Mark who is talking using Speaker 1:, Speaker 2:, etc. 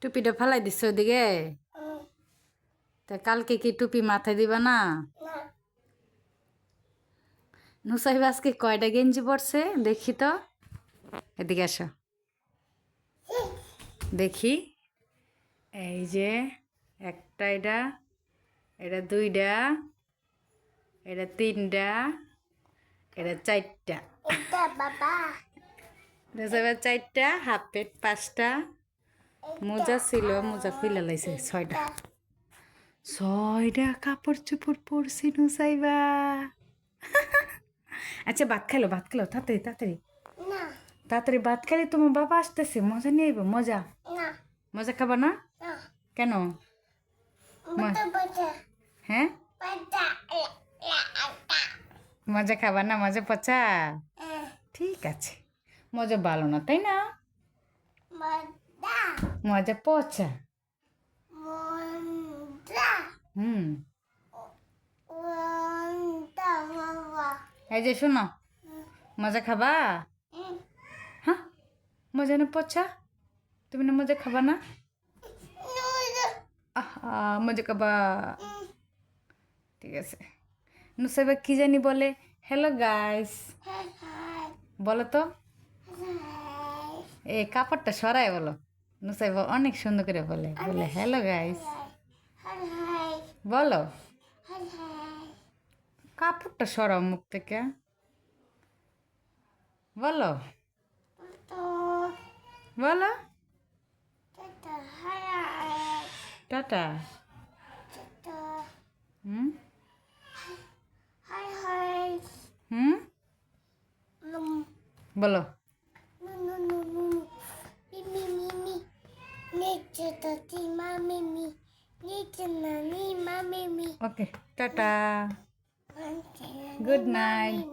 Speaker 1: টুপিটা ফেলাই দিছ ওদিকে। তা কালকে কি টুপি মাথায় দিবা না? নুসাইব আজকে কয়টা গেঞ্জি পরছে দেখি তো। এদিকে আসো দেখি। এই যে একটা, এটা এটা দুইটা, এটা তিনটা, এটা চারটা। নুসাইবার চারটা, হাফ প্যান্ট পাঁচটা, মোজা ছিল মোজা খুলে লাইছে ছয়টা। ছয়টা কাপড় চোপড় পরছি নুসাইবা। আচ্ছা ভাত খেলো তাড়াতাড়ি তাড়াতাড়ি তাড়াতাড়ি ভাত খেলে তোমার বাবা আসতেছে, মজা নিয়ে আইব। মজা মজা খাবা না? কেন? হ্যাঁ মজা খাবা না? মজা পচা? ঠিক আছে, মজা ভালো না তাই না? মজা পচা। হুম এই যে শোনো, মজা খাবা? হ্যাঁ মজা না পচা? তুমি না মজা খাবা না? আহা মজা খাবা। ঠিক আছে। নুসাইবা কি জানি বলে, হ্যালো গাইস বলো তো। এই কাপড়টা সরাই বলো। নুসাইবা অনেক সুন্দর করে বলে বলে হ্যালো গাইস বলো। কাপড়টা সরাও মুখ থেকে বলো বলো। টাটা। হুম হুম বলো। ওকে টাটা, গুড নাইট।